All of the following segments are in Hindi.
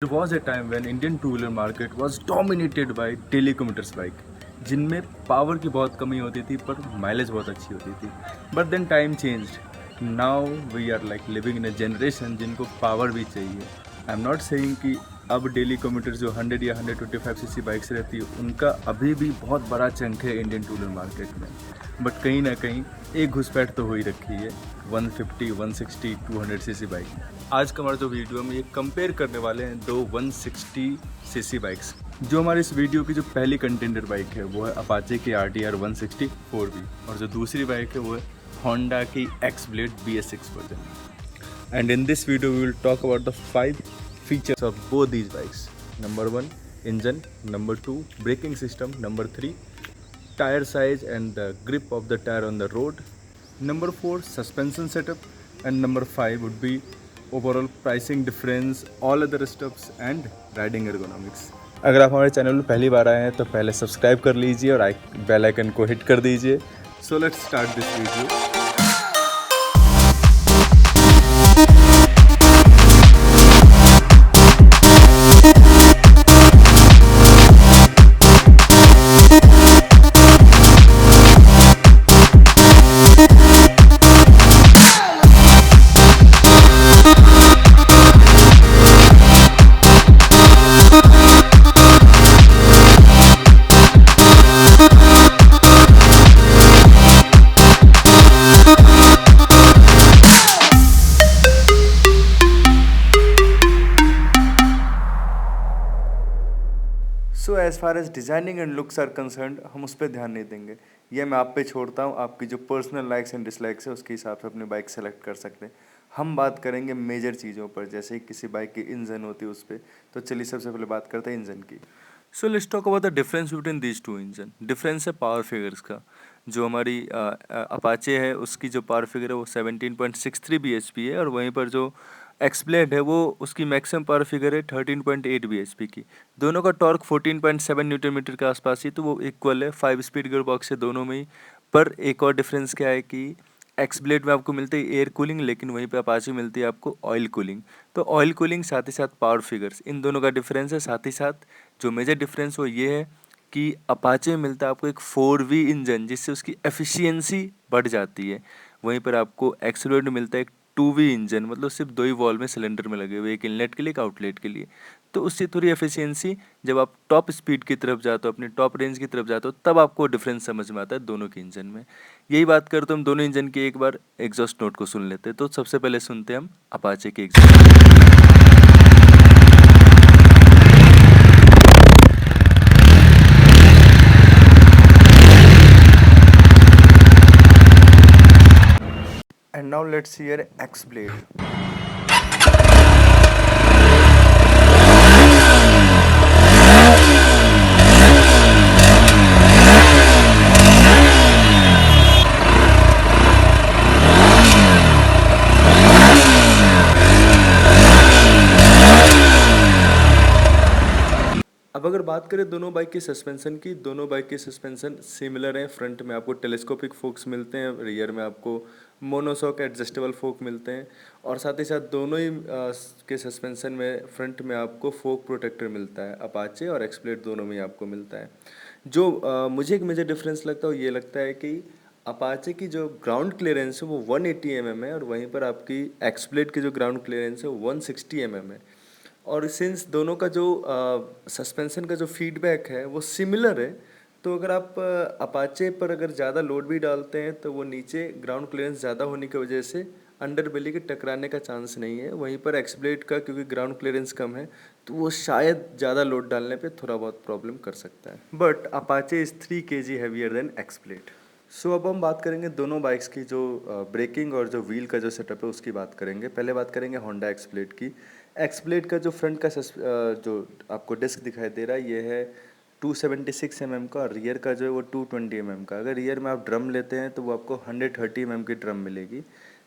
There was a time when Indian two-wheeler market was dominated by daily commuters bike, जिनमें पावर की बहुत कमी होती थी पर माइलेज बहुत अच्छी होती थी. But then time changed. Now we are like living in a generation जिनको पावर भी चाहिए. आई एम नॉट सेइंग कि अब डेली कम्यूटर्स जो 100 या 125 cc बाइक्स रहती है उनका अभी भी बहुत बड़ा चंक है इंडियन टू व्हीलर मार्केट में. बट कहीं ना कहीं एक घुसपैठ तो हो ही रखी है 150, 160, 200 cc बाइक. आज का हमारा जो वीडियो में ये कंपेयर करने वाले हैं दो 160 cc बाइक्स. जो हमारी इस वीडियो की जो पहली कंटेंडर बाइक है वो है अपाचे की RTR 160 4V और जो दूसरी बाइक है वो है होंडा की X-Blade BS6 version. And in this video we will talk about the 5 features of both these bikes. Number 1, engine. Number 2, braking system. Number 3, tire size and the grip of the tire on the road. Number 4, suspension setup. And number 5 would be overall pricing difference, all other stuffs and riding ergonomics. अगर आप हमारे चैनल में पहली बार आए हैं तो पहले सब्सक्राइब कर लीजिए और बेल आइकन को हिट कर दीजिए. So let's start this video. So as far as designing and looks are concerned हम उस पर ध्यान नहीं देंगे. ये मैं आप पे छोड़ता हूँ. आपकी जो पर्सनल लाइक्स एंड डिसलाइक्स है उसके हिसाब से अपनी बाइक सेलेक्ट कर सकते हैं. हम बात करेंगे मेजर चीज़ों पर, जैसे किसी बाइक की इंजन होती है उस पर. तो चलिए सबसे पहले बात करते हैं इंजन की. So let's talk about the difference between these two engine. Difference है पावर फिगर्स का. जो हमारी अपाचे है उसकी जो पावर फिगर है वो 17.63 bhp है और वहीं पर जो X-Blade है वो उसकी मैक्सिमम पावर फिगर है 13.8 bhp की. दोनों का टॉर्क 14.7 न्यूटन मीटर के आसपास ही, तो वो इक्वल है. 5 स्पीड गियर बॉक्स है दोनों में ही. पर एक और डिफरेंस क्या है कि X-Blade में आपको मिलती है एयर कूलिंग, लेकिन वहीं पे अपाचे मिलती है आपको ऑयल कूलिंग. तो ऑयल कूलिंग साथ ही साथ पावर फिगर्स, इन दोनों का डिफरेंस है. साथ ही साथ जो मेजर डिफरेंस वो ये है कि अपाचे में मिलता है आपको एक 4V इंजन जिससे उसकी एफिशिएंसी बढ़ जाती है. वहीं पर आपको X-Blade में मिलता है एक 2V इंजन, मतलब सिर्फ 2 ही वॉल्व में सिलेंडर में लगे हुए, एक इनलेट के लिए एक आउटलेट के लिए. तो उससे थोड़ी एफिशिएंसी, जब आप टॉप स्पीड की तरफ जाते हो, अपनी टॉप रेंज की तरफ जाते हो, तब आपको डिफरेंस समझ में आता है दोनों के इंजन में. यही बात करते हम दोनों इंजन की एक बार एग्जॉस्ट नोट को सुन लेते हैं. तो सबसे पहले सुनते हैं हम अपाचे के exhaust. And now let's hear X-Blade. अब अगर बात करें दोनों बाइक के सस्पेंशन की, दोनों बाइक के सस्पेंशन सिमिलर हैं. फ्रंट में आपको टेलीस्कोपिक फोक्स मिलते हैं, रियर में आपको मोनोशॉक एडजस्टेबल फोक मिलते हैं. और साथ ही साथ दोनों ही के सस्पेंशन में फ्रंट में आपको फोक प्रोटेक्टर मिलता है. अपाचे और X-Blade दोनों में ही आपको मिलता है. जो मुझे एक मेजर डिफरेंस लगता है वो ये लगता है कि अपाचे की जो ग्राउंड क्लियरेंस है वो 180 mm है और वहीं पर आपकी X-Blade की जो ग्राउंड क्लियरेंस है वो 160 mm है. और सिंस दोनों का जो सस्पेंशन का जो फीडबैक है वो सिमिलर है, तो अगर आप अपाचे पर अगर ज़्यादा लोड भी डालते हैं तो वो नीचे ग्राउंड क्लियरेंस ज़्यादा होने की वजह से अंडर बेली के टकराने का चांस नहीं है. वहीं पर X-Blade का क्योंकि ग्राउंड क्लियरेंस कम है तो वो शायद ज़्यादा लोड डालने पे थोड़ा बहुत प्रॉब्लम कर सकता है. But Apache is 3 kg heavier than X-Blade. सो अब हम बात करेंगे दोनों बाइक्स की जो ब्रेकिंग और जो व्हील का जो सेटअप है उसकी बात करेंगे. पहले बात करेंगे होंडा X-Blade की. X-Blade का जो फ्रंट का जो आपको डिस्क दिखाई दे रहा है ये है 276 mm का और रियर का जो है वो 220 mm का. अगर रियर में आप ड्रम लेते हैं तो वो आपको 130 mm की ड्रम मिलेगी.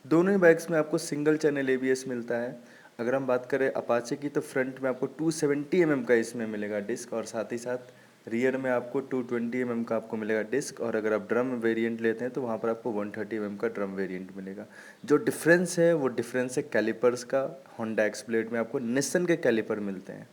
दोनों ही बाइक्स में आपको सिंगल चैनल ABS मिलता है. अगर हम बात करें अपाचे की तो फ्रंट में आपको 270 mm का इसमें मिलेगा डिस्क और साथ ही साथ रियर में आपको 220 mm का आपको मिलेगा डिस्क, और अगर आप ड्रम वेरिएंट लेते हैं तो वहाँ पर आपको 130 mm का ड्रम वेरिएंट मिलेगा। जो डिफरेंस है वो डिफरेंस है कैलिपर्स का। होंडा एक्सब्लेड में आपको निस्सन के कैलिपर मिलते हैं,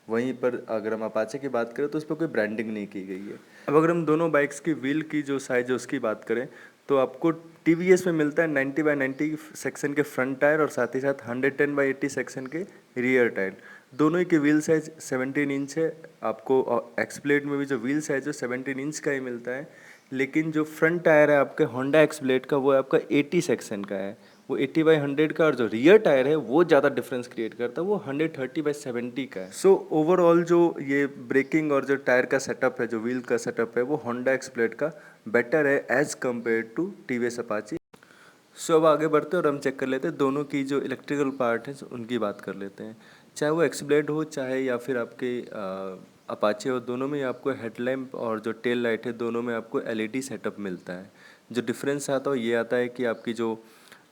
वहीं पर अगर हम अपाचे की बात करें तो उस पर कोई ब्रांडिंग नहीं की गई है। अब अगर हम दोनों बाइक्स की व्हील की जो साइज़ है उसकी बात करें तो आपको TVS में मिलता है 90/90 सेक्शन के फ्रंट टायर और साथ ही साथ 110/80 सेक्शन के रियर टायर। दोनों ही की व्हील साइज 17 इंच है। आपको एक्सब्लेड में भी जो व्हील साइज है 17 इंच का ही मिलता है, लेकिन जो फ्रंट टायर है आपके होंडा एक्सब्लेड का वो आपका 80 सेक्शन का है, वो 80/100 का, और जो रियर टायर है वो ज़्यादा डिफरेंस क्रिएट करता है, वो 130/70 का है। सो ओवरऑल जो ये ब्रेकिंग और जो टायर का सेटअप है, जो व्हील का सेटअप है, वो होंडा एक्सब्लेड का बेटर है as compare to TVS Apache. So अब आगे बढ़ते हैं और हम चेक कर लेते हैं दोनों की जो इलेक्ट्रिकल पार्ट है उनकी बात कर लेते हैं। चाहे वो एक्सब्लेड हो चाहे या फिर आपके अपाचे हो, दोनों में आपको हेडलैम्प और जो टेल लाइट है दोनों में आपको LED सेटअप मिलता है। जो डिफरेंस आता है ये आता है कि आपकी जो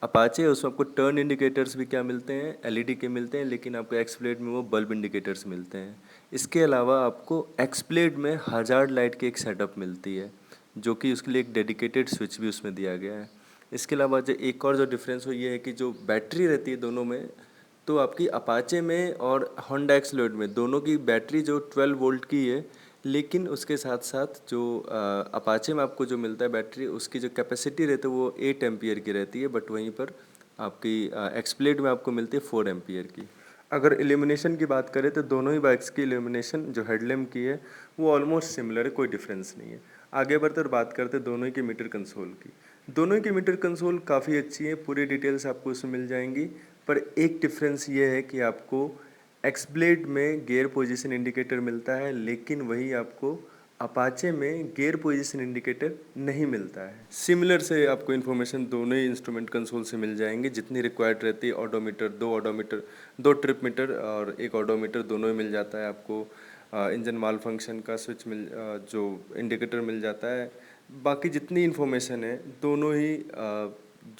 अपाचे है उसमें आपको टर्न इंडिकेटर्स भी क्या मिलते हैं, LED के मिलते हैं, लेकिन आपको एक्सब्लेड में वो बल्ब इंडिकेटर्स मिलते हैं। इसके अलावा आपको एक्सब्लेड में हजार्ड लाइट की एक सेटअप मिलती है, जो कि उसके लिए एक डेडिकेटेड स्विच भी उसमें दिया गया है। इसके अलावा जो एक और जो डिफरेंस हो ये है कि जो बैटरी रहती है दोनों में, तो आपकी अपाचे में और होंडा एक्सब्लेड में दोनों की बैटरी जो 12 वोल्ट की है, लेकिन उसके साथ साथ जो अपाचे में आपको जो मिलता है बैटरी, उसकी जो कैपेसिटी रहती है वो 8 एम्पियर की रहती है, बट वहीं पर आपकी एक्सब्लेड में आपको मिलती है 4 एम्पियर की। अगर इल्यूमिनेशन की बात करें तो दोनों ही बाइक्स की इल्यूमिनेशन जो हेडलैम्प की है वो ऑलमोस्ट सिमिलर है, कोई डिफरेंस नहीं है। आगे बढ़ते और बात करते हैं दोनों ही की मीटर कंसोल की। दोनों की मीटर कंसोल काफ़ी अच्छी है, पूरी डिटेल्स आपको उसमें मिल जाएंगी, पर एक डिफरेंस ये है कि आपको एक्सब्लेड में गियर पोजीशन इंडिकेटर मिलता है, लेकिन वही आपको अपाचे में गियर पोजीशन इंडिकेटर नहीं मिलता है। सिमिलर से आपको इन्फॉर्मेशन दोनों ही इंस्ट्रूमेंट कंसोल से मिल जाएंगे जितनी रिक्वायर्ड रहती है। ऑडोमीटर, 2 ट्रिप मीटर और 1 ऑडोमीटर दोनों ही मिल जाता है आपको। इंजन माल फंक्शन का स्विच जो इंडिकेटर मिल जाता है। बाकी जितनी इन्फॉर्मेशन है दोनों ही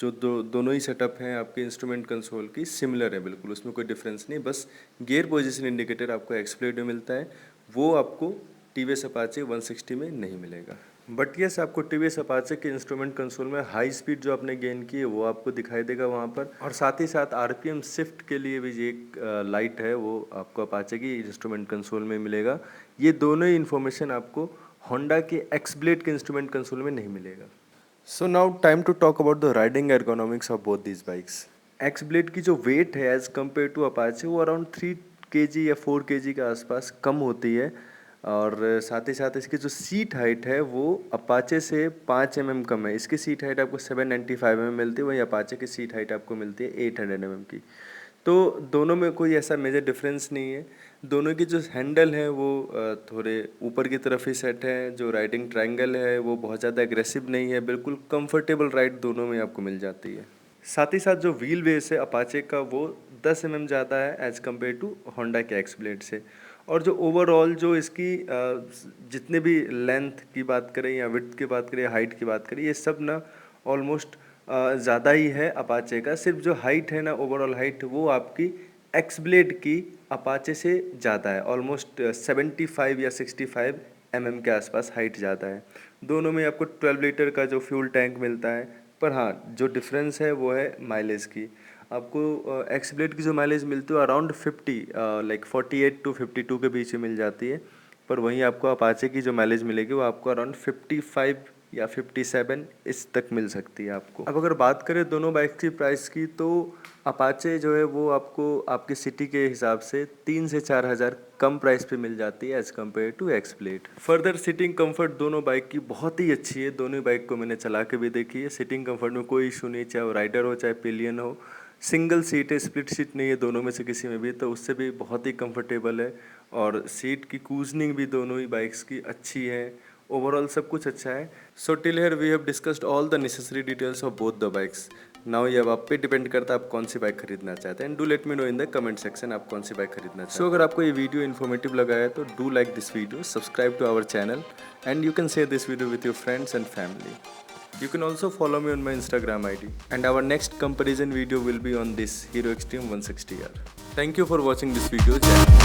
दोनों ही सेटअप हैं आपके इंस्ट्रूमेंट कंसोल की सिमिलर है बिल्कुल, उसमें कोई डिफरेंस नहीं। बस गियर पोजीशन इंडिकेटर आपको एक्सब्लेड में मिलता है, वो आपको TVS अपाचे 160 में नहीं मिलेगा। बट यस, आपको TVS अपाचे के इंस्ट्रूमेंट कंसोल में हाई स्पीड जो आपने गेन की है वो आपको दिखाई देगा वहाँ पर, और साथ ही साथ RPM शिफ्ट के लिए भी एक लाइट है वो आपको अपाचे की इंस्ट्रूमेंट कंसोल में मिलेगा। ये दोनों ही इन्फॉर्मेशन आपको होंडा के एक्सब्लेड के इंस्ट्रूमेंट कंसोल में नहीं मिलेगा। So now time to talk about the riding ergonomics of both these bikes. Xblade की जो वेट है एज कम्पेयर टू अपाचे वो अराउंड 3 kg या 4 kg के आसपास कम होती है, और साथ ही साथ इसकी जो सीट हाइट है वो अपाचे से 5 mm कम है। इसकी सीट हाइट आपको 795 mm मिलती है, वहीं अपाचे की सीट हाइट आपको मिलती है 800 mm की। तो दोनों में कोई ऐसा मेजर डिफरेंस नहीं है। दोनों की जो हैंडल है वो थोड़े ऊपर की तरफ ही सेट है। जो राइडिंग ट्रायंगल है वो बहुत ज़्यादा एग्रेसिव नहीं है, बिल्कुल कंफर्टेबल राइड दोनों में आपको मिल जाती है। साथ ही साथ जो व्हील बेस है अपाचे का वो 10 mm ज़्यादा है एज़ कम्पेयर टू होंडा के एक्सब्लेड से। और जो ओवरऑल जो इसकी जितने भी लेंथ की बात करें या विड्थ की बात करें, हाइट की बात करें, ये सब ना ऑलमोस्ट ज़्यादा ही है अपाचे का। सिर्फ जो हाइट है ना, ओवरऑल हाइट, वो आपकी एक्सब्लेड की अपाचे से ज़्यादा है। ऑलमोस्ट 75 या 65 mm के आसपास हाइट ज़्यादा है। दोनों में आपको 12 लीटर का जो फ्यूल टैंक मिलता है, पर हाँ जो डिफरेंस है वो है माइलेज की। आपको एक्सब्लेड की जो माइलेज मिलती है अराउंड 50 लाइक 48 to 52 के बीच में मिल जाती है, पर वहीं आपको अपाचे की जो माइलेज मिलेगी वो आपको अराउंड 55 या 57 इस तक मिल सकती है आपको। अब अगर बात करें दोनों बाइक की प्राइस की, तो अपाचे जो है वो आपको आपकी सिटी के हिसाब से 3 से 4 हज़ार कम प्राइस पे मिल जाती है as compare to Xblade. Further seating comfort दोनों बाइक की बहुत ही अच्छी है। दोनों बाइक को मैंने चला के भी देखी है। सीटिंग कंफर्ट में कोई इशू नहीं, चाहे वो राइडर हो चाहे पिलियन हो। सिंगल सीट है, स्प्लिट सीट नहीं है दोनों में से किसी में भी, तो उससे भी बहुत ही कंफर्टेबल है। और सीट की कूजनिंग भी दोनों ही बाइक्स की अच्छी है। ओवरऑल सब कुछ अच्छा है। So till here we have discussed all the necessary details of both the bikes. Now ये अब आप पे डिपेंड करता है आप कौन सी बाइक खरीदना चाहते हैं। And do let me know in the comment section आप कौन सी बाइक खरीदना चाहते हैं। सो अगर आपको ये वीडियो इन्फॉर्मेटिव लगा है तो do like this video, subscribe to our channel, and you can share this video with your friends and family. You can also follow me on my Instagram ID, and our next comparison video will be on this Hero Xtreme 160R. Thank you for watching this video.